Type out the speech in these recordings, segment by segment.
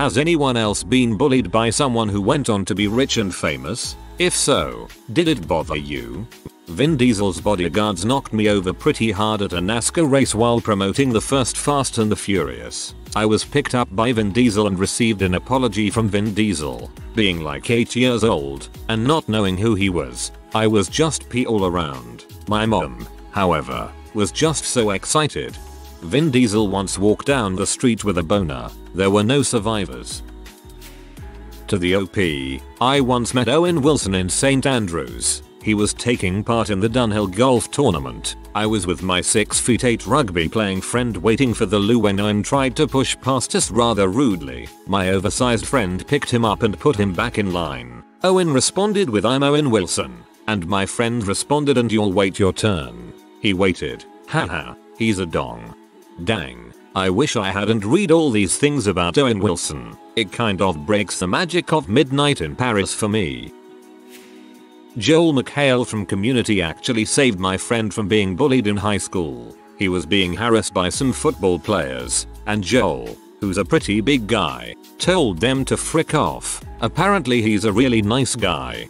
Has anyone else been bullied by someone who went on to be rich and famous? If so, did it bother you? Vin Diesel's bodyguards knocked me over pretty hard at a NASCAR race while promoting the first Fast and the Furious. I was picked up by Vin Diesel and received an apology from Vin Diesel. Being like 8 years old and not knowing who he was, I was just pee all around. My mom, however, was just so excited. Vin Diesel once walked down the street with a boner. There were no survivors. To the OP, I once met Owen Wilson in St. Andrews. He was taking part in the Dunhill golf tournament. I was with my 6'8" rugby playing friend waiting for the loo when Owen tried to push past us rather rudely. My oversized friend picked him up and put him back in line. Owen responded with "I'm Owen Wilson." And my friend responded, "And you'll wait your turn." He waited. Haha, he's a dong. Dang. I wish I hadn't read all these things about Owen Wilson. It kind of breaks the magic of Midnight in Paris for me. Joel McHale from Community actually saved my friend from being bullied in high school. He was being harassed by some football players, and Joel, who's a pretty big guy, told them to frick off. Apparently he's a really nice guy.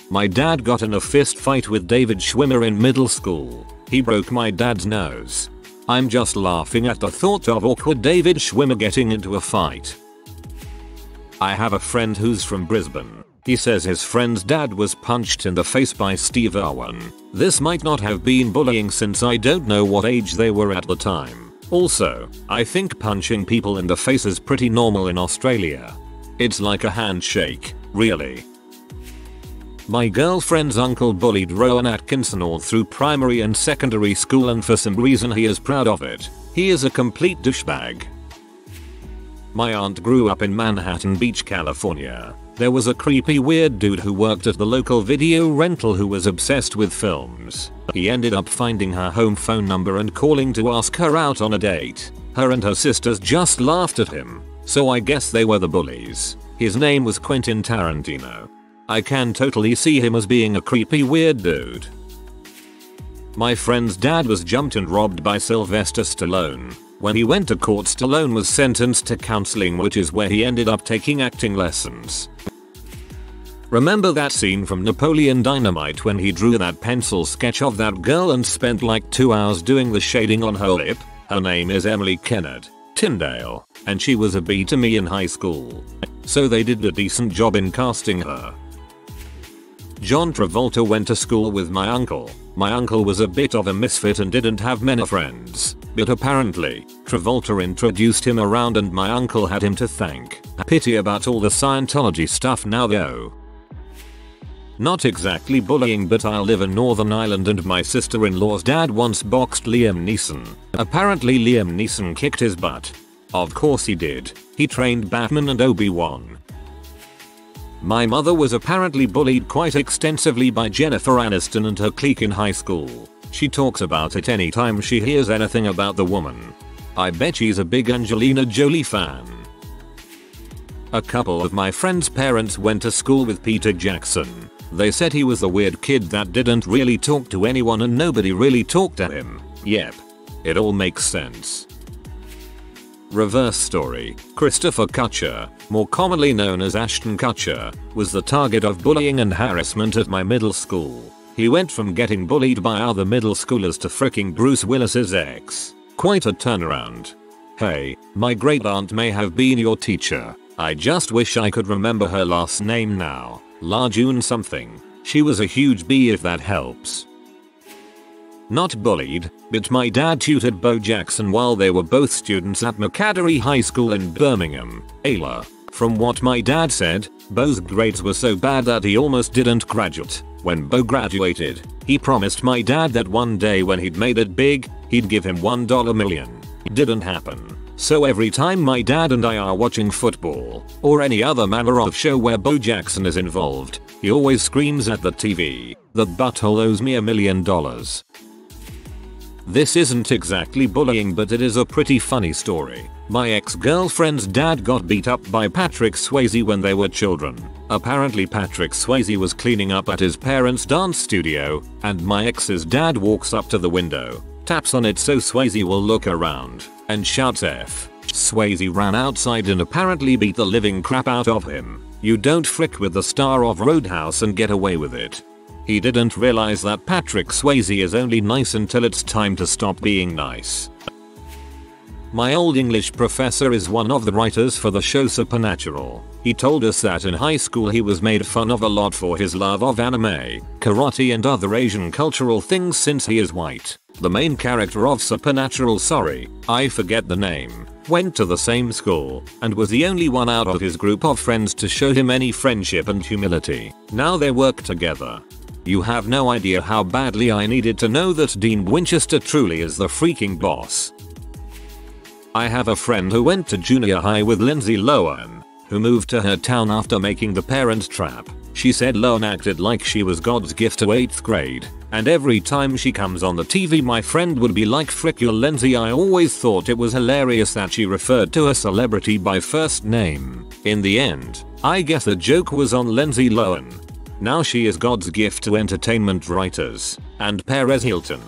My dad got in a fist fight with David Schwimmer in middle school. He broke my dad's nose. I'm just laughing at the thought of awkward David Schwimmer getting into a fight. I have a friend who's from Brisbane. He says his friend's dad was punched in the face by Steve Irwin. This might not have been bullying since I don't know what age they were at the time. Also, I think punching people in the face is pretty normal in Australia. It's like a handshake, really. My girlfriend's uncle bullied Rowan Atkinson all through primary and secondary school, and for some reason he is proud of it. He is a complete douchebag. My aunt grew up in Manhattan Beach, California. There was a creepy weird dude who worked at the local video rental who was obsessed with films. He ended up finding her home phone number and calling to ask her out on a date. Her and her sisters just laughed at him, so I guess they were the bullies. His name was Quentin Tarantino. I can totally see him as being a creepy weird dude. My friend's dad was jumped and robbed by Sylvester Stallone. When he went to court, Stallone was sentenced to counseling, which is where he ended up taking acting lessons. Remember that scene from Napoleon Dynamite when he drew that pencil sketch of that girl and spent like 2 hours doing the shading on her lip? Her name is Emily Kennard Tyndale, and she was a B to me in high school. So they did a decent job in casting her. John Travolta went to school with my uncle. My uncle was a bit of a misfit and didn't have many friends, but apparently, Travolta introduced him around and my uncle had him to thank. Pity about all the Scientology stuff now though. Not exactly bullying, but I live in Northern Ireland and my sister-in-law's dad once boxed Liam Neeson. Apparently Liam Neeson kicked his butt. Of course he did. He trained Batman and Obi-Wan. My mother was apparently bullied quite extensively by Jennifer Aniston and her clique in high school. She talks about it anytime she hears anything about the woman. I bet she's a big Angelina Jolie fan. A couple of my friends' parents went to school with Peter Jackson. They said he was a weird kid that didn't really talk to anyone and nobody really talked to him. Yep. It all makes sense. Reverse story. Christopher Kutcher, more commonly known as Ashton Kutcher, was the target of bullying and harassment at my middle school. He went from getting bullied by other middle schoolers to fricking Bruce Willis's ex. Quite a turnaround. Hey, my great aunt may have been your teacher. I just wish I could remember her last name now. La June something. She was a huge B if that helps. Not bullied, but my dad tutored Bo Jackson while they were both students at McAdary High School in Birmingham, Ayla. From what my dad said, Bo's grades were so bad that he almost didn't graduate. When Bo graduated, he promised my dad that one day when he'd made it big, he'd give him $1 million. It didn't happen. So every time my dad and I are watching football, or any other manner of show where Bo Jackson is involved, he always screams at the TV, "The butthole owes me $1 million." This isn't exactly bullying, but it is a pretty funny story. My ex-girlfriend's dad got beat up by Patrick Swayze when they were children. Apparently Patrick Swayze was cleaning up at his parents' dance studio, and my ex's dad walks up to the window, taps on it so Swayze will look around, and shouts "F" Swayze ran outside and apparently beat the living crap out of him. You don't frick with the star of Roadhouse and get away with it. He didn't realize that Patrick Swayze is only nice until it's time to stop being nice. My old English professor is one of the writers for the show Supernatural. He told us that in high school he was made fun of a lot for his love of anime, karate and other Asian cultural things since he is white. The main character of Supernatural, I forget the name, went to the same school and was the only one out of his group of friends to show him any friendship and humility. Now they work together. You have no idea how badly I needed to know that Dean Winchester truly is the freaking boss. I have a friend who went to junior high with Lindsay Lohan, who moved to her town after making The Parent Trap. She said Lohan acted like she was God's gift to 8th grade, and every time she comes on the TV my friend would be like, frick you Lindsay. I always thought it was hilarious that she referred to a celebrity by first name. In the end, I guess the joke was on Lindsay Lohan. Now she is God's gift to entertainment writers, and Perez Hilton.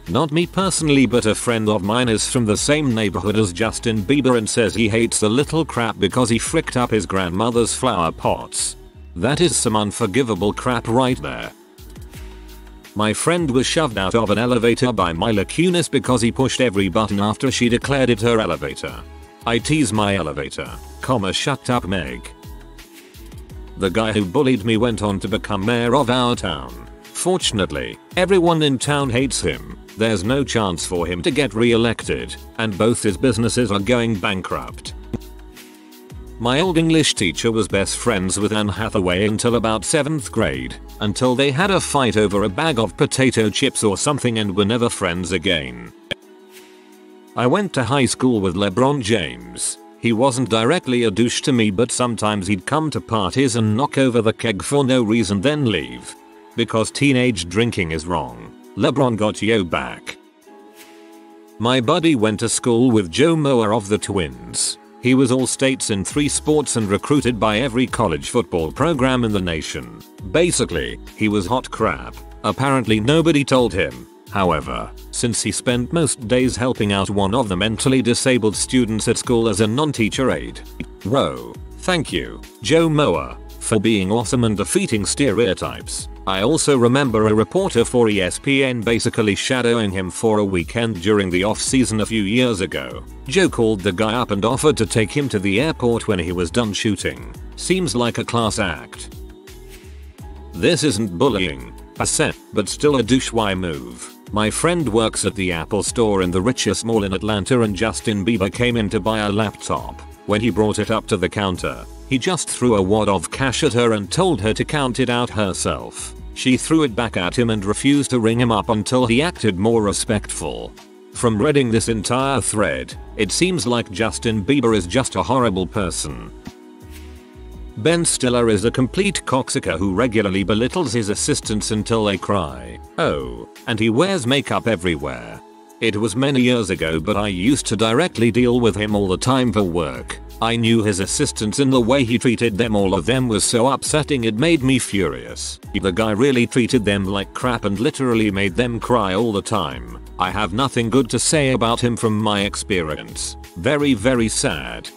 Not me personally, but a friend of mine is from the same neighborhood as Justin Bieber and says he hates the little crap because he fricked up his grandmother's flower pots. That is some unforgivable crap right there. My friend was shoved out of an elevator by Mila Kunis because he pushed every button after she declared it her elevator. I tease my elevator, shut up Meg. The guy who bullied me went on to become mayor of our town. Fortunately, everyone in town hates him. There's no chance for him to get re-elected, and both his businesses are going bankrupt. My old English teacher was best friends with Anne Hathaway until about 7th grade, until they had a fight over a bag of potato chips or something and were never friends again. I went to high school with LeBron James. He wasn't directly a douche to me, but sometimes he'd come to parties and knock over the keg for no reason then leave. Because teenage drinking is wrong. LeBron got yo back. My buddy went to school with Joe Moore of the Twins. He was all states in 3 sports and recruited by every college football program in the nation. Basically, he was hot crap. Apparently nobody told him. However, since he spent most days helping out one of the mentally disabled students at school as a non-teacher aide. Thank you, Joe Moore, for being awesome and defeating stereotypes. I also remember a reporter for ESPN basically shadowing him for a weekend during the off-season a few years ago. Joe called the guy up and offered to take him to the airport when he was done shooting. Seems like a class act. This isn't bullying, but still a douchey move. My friend works at the Apple store in the richest mall in Atlanta and Justin Bieber came in to buy a laptop. When he brought it up to the counter, he just threw a wad of cash at her and told her to count it out herself. She threw it back at him and refused to ring him up until he acted more respectful. From reading this entire thread, it seems like Justin Bieber is just a horrible person. Ben Stiller is a complete cocksucker who regularly belittles his assistants until they cry. Oh, and he wears makeup everywhere. It was many years ago, but I used to directly deal with him all the time for work. I knew his assistants and the way he treated them, all of them, was so upsetting it made me furious. The guy really treated them like crap and literally made them cry all the time. I have nothing good to say about him from my experience. Very sad.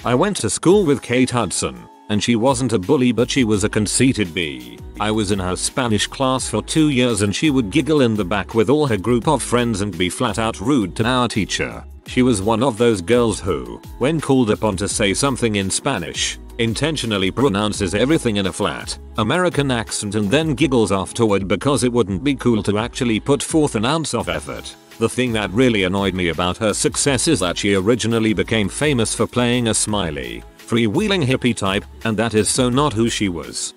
I went to school with Kate Hudson, and she wasn't a bully, but she was a conceited bee. I was in her Spanish class for 2 years and she would giggle in the back with all her group of friends and be flat out rude to our teacher. She was one of those girls who, when called upon to say something in Spanish, intentionally pronounces everything in a flat American accent and then giggles afterward because it wouldn't be cool to actually put forth an ounce of effort. The thing that really annoyed me about her success is that she originally became famous for playing a smiley, freewheeling hippie type, and that is so not who she was.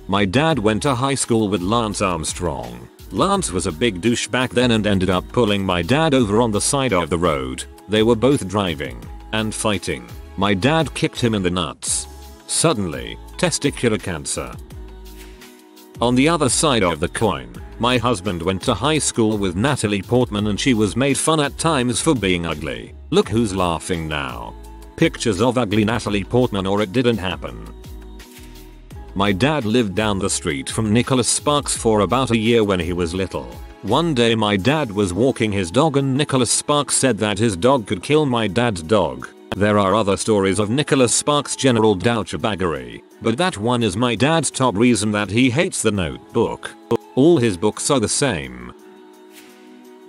My dad went to high school with Lance Armstrong. Lance was a big douche back then and ended up pulling my dad over on the side of the road. They were both driving and fighting. My dad kicked him in the nuts. Suddenly, testicular cancer. On the other side of the coin, my husband went to high school with Natalie Portman and she was made fun at times for being ugly. Look who's laughing now. Pictures of ugly Natalie Portman or it didn't happen. My dad lived down the street from Nicholas Sparks for about a year when he was little. One day my dad was walking his dog and Nicholas Sparks said that his dog could kill my dad's dog. There are other stories of Nicholas Sparks' general douchebaggery, but that one is my dad's top reason that he hates The Notebook. All his books are the same.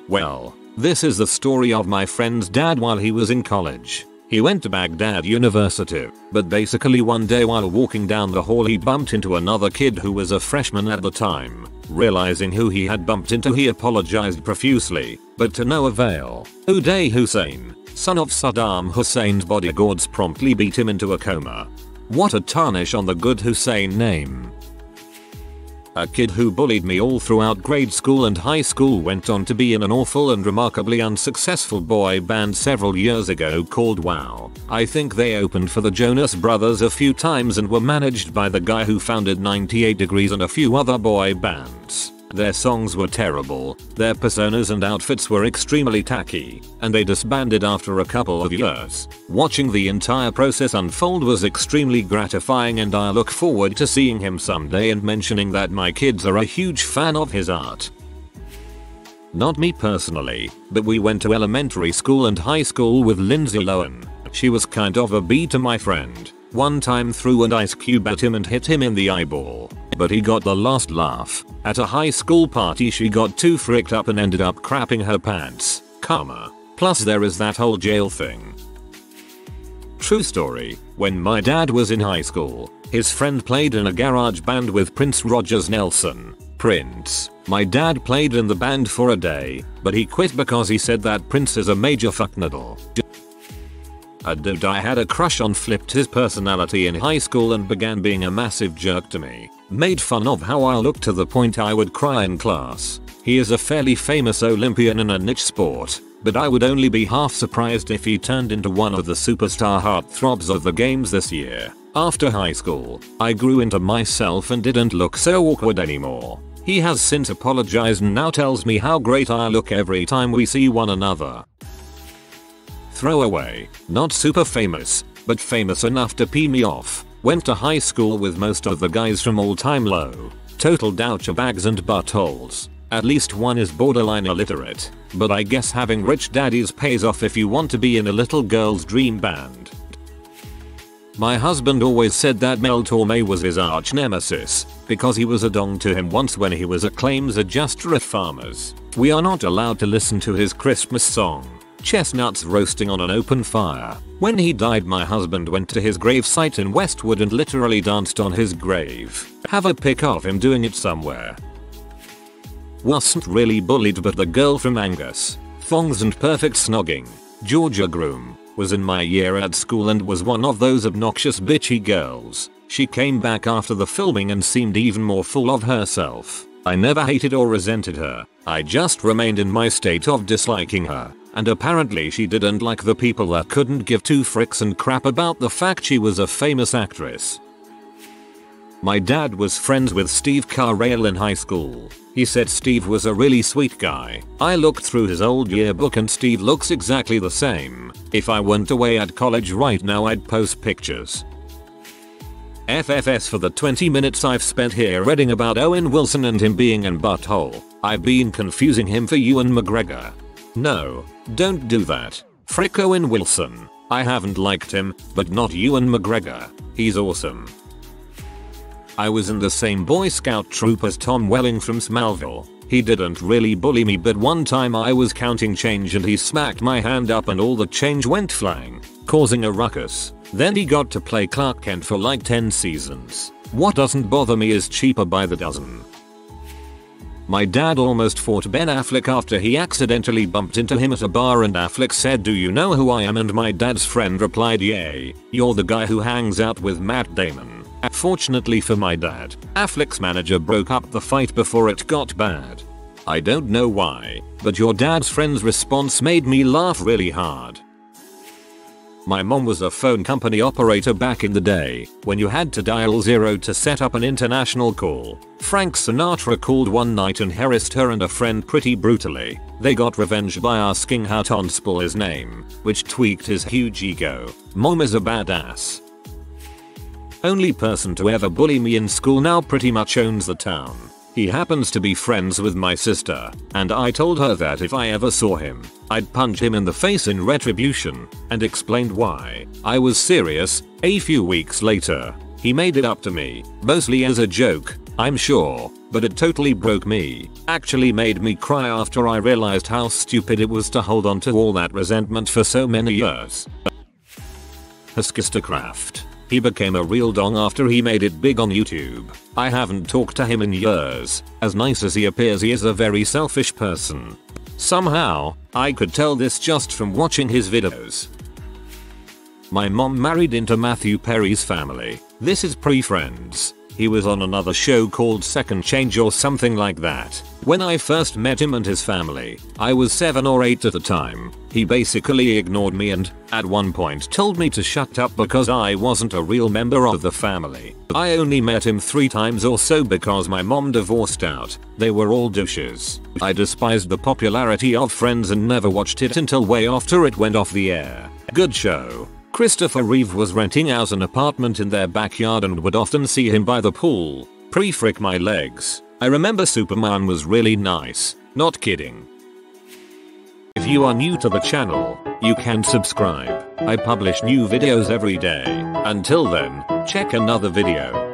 Well, this is the story of my friend's dad while he was in college. He went to Baghdad University, but basically one day while walking down the hall he bumped into another kid who was a freshman at the time. Realizing who he had bumped into, he apologized profusely, but to no avail. Uday Hussein, son of Saddam Hussein's bodyguards, promptly beat him into a coma. What a tarnish on the good Hussein name. A kid who bullied me all throughout grade school and high school went on to be in an awful and remarkably unsuccessful boy band several years ago called Wow. I think they opened for the Jonas Brothers a few times and were managed by the guy who founded 98 Degrees and a few other boy bands. Their songs were terrible, their personas and outfits were extremely tacky, and they disbanded after a couple of years. Watching the entire process unfold was extremely gratifying and I look forward to seeing him someday and mentioning that my kids are a huge fan of his art. Not me personally, but we went to elementary school and high school with Lindsay Lohan. She was kind of a B to my friend. One time threw an ice cube at him and hit him in the eyeball, but he got the last laugh. At a high school party she got too fricked up and ended up crapping her pants. Karma. Plus there is that whole jail thing. True story, when my dad was in high school, his friend played in a garage band with Prince Rogers Nelson. Prince. My dad played in the band for a day, but he quit because he said that Prince is a major fucknoodle. A dude I had a crush on flipped his personality in high school and began being a massive jerk to me. Made fun of how I looked to the point I would cry in class. He is a fairly famous Olympian in a niche sport, but I would only be half surprised if he turned into one of the superstar heartthrobs of the games this year. After high school, I grew into myself and didn't look so awkward anymore. He has since apologized and now tells me how great I look every time we see one another. Throwaway, not super famous, but famous enough to pee me off. Went to high school with most of the guys from All Time Low. Total douchebags and buttholes. At least one is borderline illiterate, but I guess having rich daddies pays off if you want to be in a little girl's dream band. My husband always said that Mel Torme was his arch nemesis, because he was a dong to him once when he was a claims adjuster at Farmers. We are not allowed to listen to his Christmas song, Chestnuts Roasting on an Open Fire. When he died my husband went to his gravesite in Westwood and literally danced on his grave. Have a pic of him doing it somewhere. Wasn't really bullied, but the girl from Angus, Thongs and Perfect Snogging, Georgia Groom, was in my year at school and was one of those obnoxious bitchy girls. She came back after the filming and seemed even more full of herself. I never hated or resented her, I just remained in my state of disliking her. And apparently she didn't like the people that couldn't give two fricks and crap about the fact she was a famous actress. My dad was friends with Steve Carell in high school. He said Steve was a really sweet guy. I looked through his old yearbook and Steve looks exactly the same. If I went away at college right now I'd post pictures. FFS for the 20 minutes I've spent here reading about Owen Wilson and him being an butthole. I've been confusing him for Ewan McGregor. No, don't do that. Frick Owen Wilson. I haven't liked him, but not Ewan McGregor. He's awesome. I was in the same Boy Scout troop as Tom Welling from Smallville. He didn't really bully me, but one time I was counting change and he smacked my hand up and all the change went flying, causing a ruckus. Then he got to play Clark Kent for like 10 seasons. What doesn't bother me is cheaper by the dozen. My dad almost fought Ben Affleck after he accidentally bumped into him at a bar and Affleck said, "Do you know who I am?" and my dad's friend replied, "Yay, you're the guy who hangs out with Matt Damon." Fortunately for my dad, Affleck's manager broke up the fight before it got bad. I don't know why, but your dad's friend's response made me laugh really hard. My mom was a phone company operator back in the day, when you had to dial 0 to set up an international call. Frank Sinatra called one night and harassed her and a friend pretty brutally. They got revenge by asking how to unspell his name, which tweaked his huge ego. Mom is a badass. Only person to ever bully me in school now pretty much owns the town. He happens to be friends with my sister, and I told her that if I ever saw him, I'd punch him in the face in retribution, and explained why. I was serious. A few weeks later, he made it up to me, mostly as a joke, I'm sure, but it totally broke me. Actually made me cry after I realized how stupid it was to hold on to all that resentment for so many years. Huskistercraft. He became a real dong after he made it big on YouTube. I haven't talked to him in years. As nice as he appears, he is a very selfish person. Somehow, I could tell this just from watching his videos. My mom married into Matthew Perry's family. This is pre-Friends. He was on another show called Second Change or something like that. When I first met him and his family, I was 7 or 8 at the time. He basically ignored me and, at one point, told me to shut up because I wasn't a real member of the family. I only met him 3 times or so because my mom divorced out. They were all douches. I despised the popularity of Friends and never watched it until way after it went off the air. Good show. Christopher Reeve was renting out an apartment in their backyard and would often see him by the pool. Pre-frick my legs. I remember Superman was really nice. Not kidding. If you are new to the channel, you can subscribe. I publish new videos every day. Until then, check another video.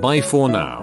Bye for now.